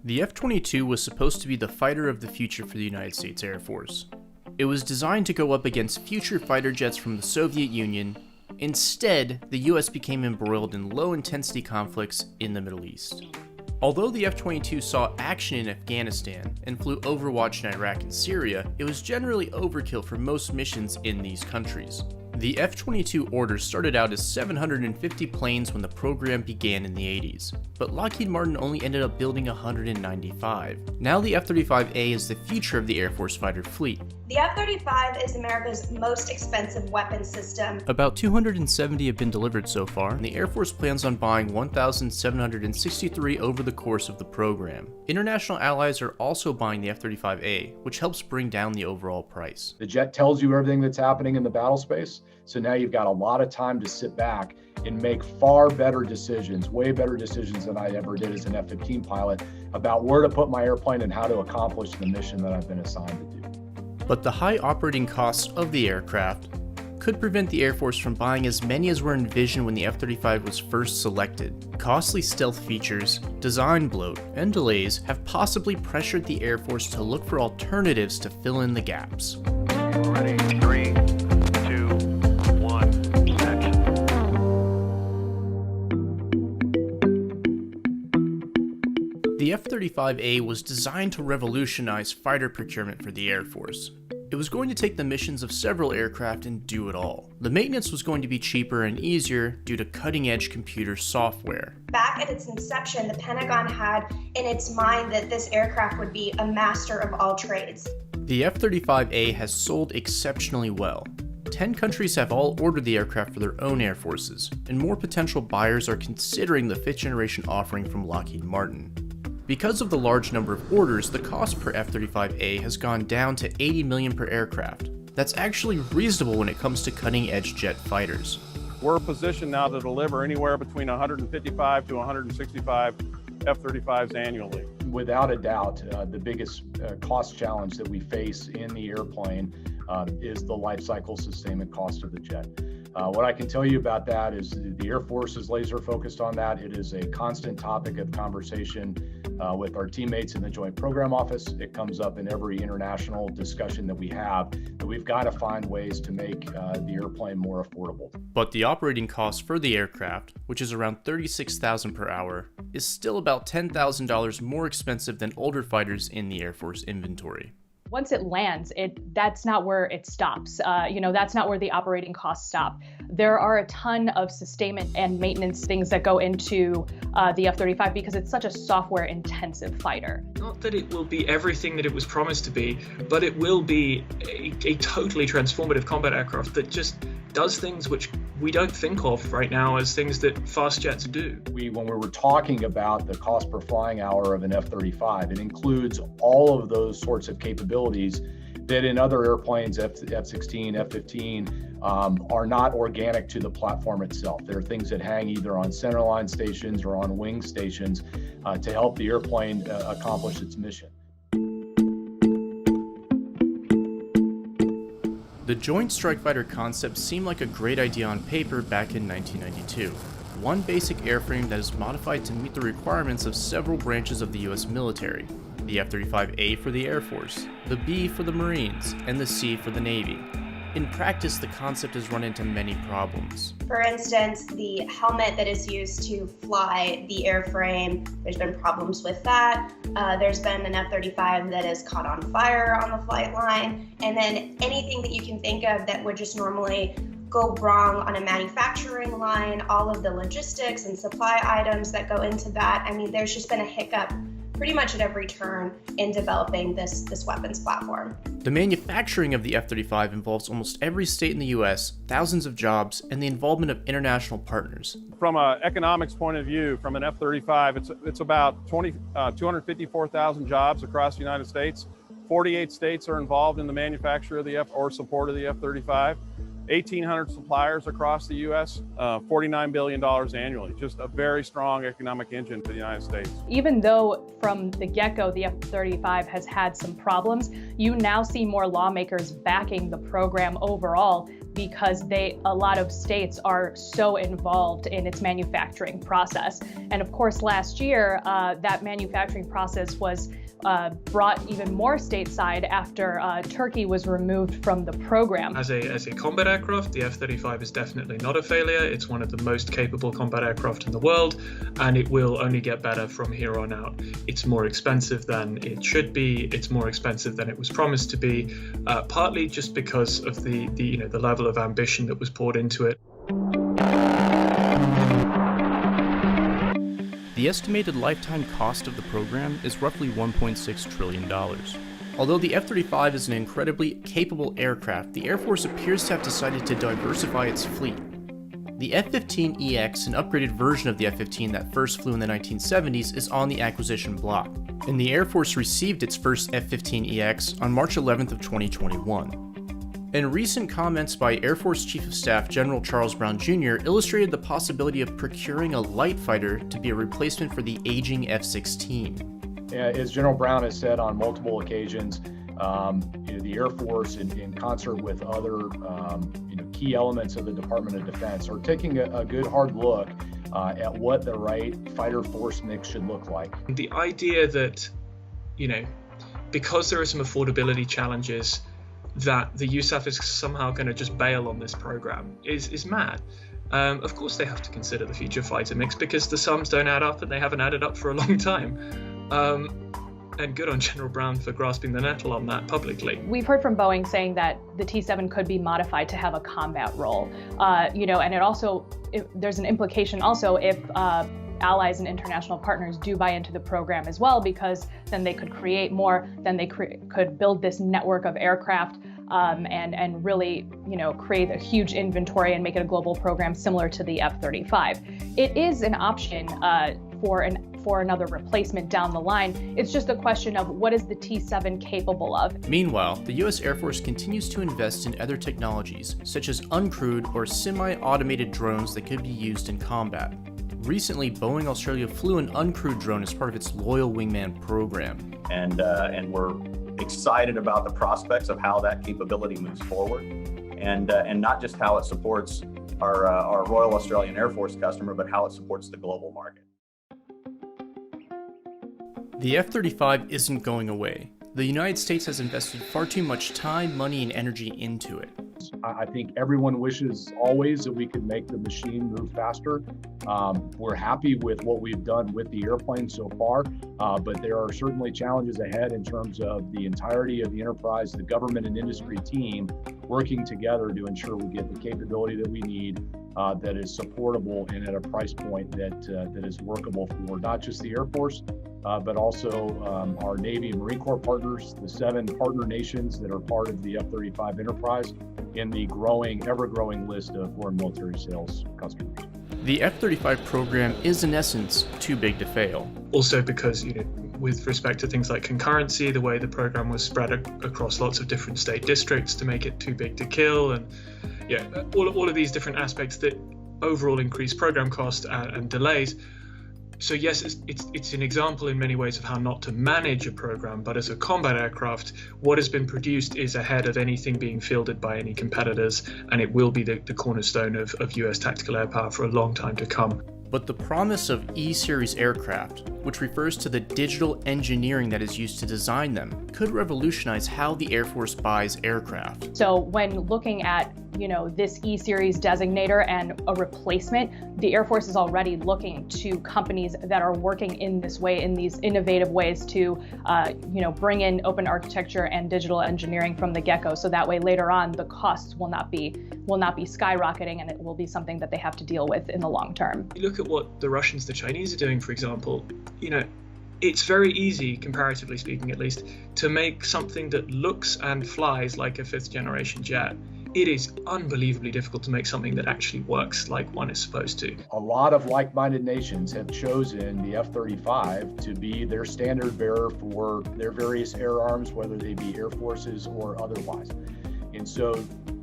The F-22 was supposed to be the fighter of the future for the United States Air Force. It was designed to go up against future fighter jets from the Soviet Union. Instead, the US became embroiled in low-intensity conflicts in the Middle East. Although the F-22 saw action in Afghanistan and flew Overwatch in Iraq and Syria, it was generally overkill for most missions in these countries. The F-22 order started out as 750 planes when the program began in the 80s, but Lockheed Martin only ended up building 195. Now the F-35A is the future of the Air Force fighter fleet. The F-35 is America's most expensive weapon system. About 270 have been delivered so far, and the Air Force plans on buying 1,763 over the course of the program. International allies are also buying the F-35A, which helps bring down the overall price. The jet tells you everything that's happening in the battle space, so now you've got a lot of time to sit back and make far better decisions, way better decisions than I ever did as an F-15 pilot, about where to put my airplane and how to accomplish the mission that I've been assigned to do. But the high operating costs of the aircraft could prevent the Air Force from buying as many as were envisioned when the F-35 was first selected. Costly stealth features, design bloat, and delays have possibly pressured the Air Force to look for alternatives to fill in the gaps. Ready, 3, 2, 1, action. The F-35A was designed to revolutionize fighter procurement for the Air Force. It was going to take the missions of several aircraft and do it all. The maintenance was going to be cheaper and easier due to cutting-edge computer software. Back at its inception, the Pentagon had in its mind that this aircraft would be a master of all trades. The F-35A has sold exceptionally well. 10 countries have all ordered the aircraft for their own air forces, and more potential buyers are considering the 5th generation offering from Lockheed Martin. Because of the large number of orders, the cost per F-35A has gone down to $80 million per aircraft. That's actually reasonable when it comes to cutting-edge jet fighters. We're positioned now to deliver anywhere between 155 to 165 F-35s annually. Without a doubt, the biggest cost challenge that we face in the airplane is the life cycle sustainment cost of the jet. What I can tell you about that is the Air Force is laser focused on that. It is a constant topic of conversation with our teammates in the Joint Program Office. It comes up in every international discussion that we have, that we've got to find ways to make the airplane more affordable. But the operating cost for the aircraft, which is around $36,000 per hour, is still about $10,000 more expensive than older fighters in the Air Force inventory. Once it lands, that's not where it stops. That's not where the operating costs stop. There are a ton of sustainment and maintenance things that go into the F-35 because it's such a software-intensive fighter. Not that it will be everything that it was promised to be, but it will be a totally transformative combat aircraft that just does things which we don't think of right now as things that fast jets do. When we were talking about the cost per flying hour of an F-35, it includes all of those sorts of capabilities that in other airplanes, F-16, F-15, are not organic to the platform itself. There are things that hang either on centerline stations or on wing stations to help the airplane accomplish its mission. The Joint Strike Fighter concept seemed like a great idea on paper back in 1992. One basic airframe that is modified to meet the requirements of several branches of the US military. The F-35A for the Air Force, the B for the Marines, and the C for the Navy. In practice, the concept has run into many problems. For instance, the helmet that is used to fly the airframe, there's been problems with that. There's been an F-35 that is caught on fire on the flight line. And then anything that you can think of that would just normally go wrong on a manufacturing line, all of the logistics and supply items that go into that. I mean, there's just been a hiccup pretty much at every turn in developing this weapons platform. The manufacturing of the F-35 involves almost every state in the US, thousands of jobs, and the involvement of international partners. From an economics point of view, from an F-35, it's about 254,000 jobs across the United States. 48 states are involved in the manufacture of the or support of the F-35. 1,800 suppliers across the U.S., $49 billion annually. Just a very strong economic engine for the United States. Even though from the get-go the F-35 has had some problems, you now see more lawmakers backing the program overall because a lot of states are so involved in its manufacturing process. And of course, last year, that manufacturing process was brought even more stateside after Turkey was removed from the program. As a combat aircraft, the F-35 is definitely not a failure. It's one of the most capable combat aircraft in the world, and it will only get better from here on out. It's more expensive than it should be. It's more expensive than it was promised to be, partly just because of the level of ambition that was poured into it. The estimated lifetime cost of the program is roughly $1.6 trillion. Although the F-35 is an incredibly capable aircraft, the Air Force appears to have decided to diversify its fleet. The F-15EX, an upgraded version of the F-15 that first flew in the 1970s, is on the acquisition block, and the Air Force received its first F-15EX on March 11th of 2021. And recent comments by Air Force Chief of Staff General Charles Brown Jr. illustrated the possibility of procuring a light fighter to be a replacement for the aging F-16. As General Brown has said on multiple occasions, the Air Force, in concert with other key elements of the Department of Defense, are taking a good hard look at what the right fighter force mix should look like. The idea that, because there are some affordability challenges, that the USAF is somehow going to just bail on this program is mad. Of course they have to consider the future fighter mix because the sums don't add up and they haven't added up for a long time. And good on General Brown for grasping the nettle on that publicly. We've heard from Boeing saying that the T-7 could be modified to have a combat role, and it also, there's an implication also if allies and international partners do buy into the program as well, because then they could create more, then they could build this network of aircraft and really, create a huge inventory and make it a global program similar to the F-35. It is an option for another replacement down the line. It's just a question of what is the T-7 capable of. Meanwhile, the U.S. Air Force continues to invest in other technologies, such as uncrewed or semi-automated drones that could be used in combat. Recently, Boeing Australia flew an uncrewed drone as part of its Loyal Wingman program. And we're excited about the prospects of how that capability moves forward, and not just how it supports our Royal Australian Air Force customer, but how it supports the global market. The F-35 isn't going away. The United States has invested far too much time, money, and energy into it. I think everyone wishes always that we could make the machine move faster. We're happy with what we've done with the airplane so far, but there are certainly challenges ahead in terms of the entirety of the enterprise, the government and industry team working together to ensure we get the capability that we need that is supportable and at a price point that is workable for not just the Air Force, but also our Navy and Marine Corps partners, the 7 partner nations that are part of the F-35 enterprise, in the ever-growing list of foreign military sales customers. The F-35 program is in essence too big to fail. Also because, with respect to things like concurrency, the way the program was spread across lots of different state districts to make it too big to kill, and all of these different aspects that overall increase program cost and delays. So yes, it's an example in many ways of how not to manage a program, but as a combat aircraft, what has been produced is ahead of anything being fielded by any competitors, and it will be the cornerstone of US tactical air power for a long time to come. But the promise of E-Series aircraft, which refers to the digital engineering that is used to design them, could revolutionize how the Air Force buys aircraft. So when looking at, this E-Series designator and a replacement, the Air Force is already looking to companies that are working in this way, in these innovative ways to, bring in open architecture and digital engineering from the get-go. So that way later on, the costs will not be skyrocketing, and it will be something that they have to deal with in the long term. You look at what the Russians, the Chinese are doing, for example, it's very easy, comparatively speaking at least, to make something that looks and flies like a 5th generation jet. It is unbelievably difficult to make something that actually works like one is supposed to. A lot of like-minded nations have chosen the F-35 to be their standard bearer for their various air arms, whether they be air forces or otherwise. And so,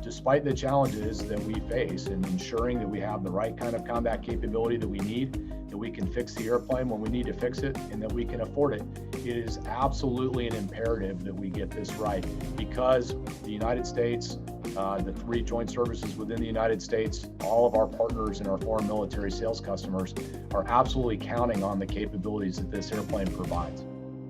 despite the challenges that we face in ensuring that we have the right kind of combat capability that we need, that we can fix the airplane when we need to fix it, and that we can afford it, it is absolutely an imperative that we get this right, because the United States, the 3 joint services within the United States, all of our partners and our foreign military sales customers are absolutely counting on the capabilities that this airplane provides.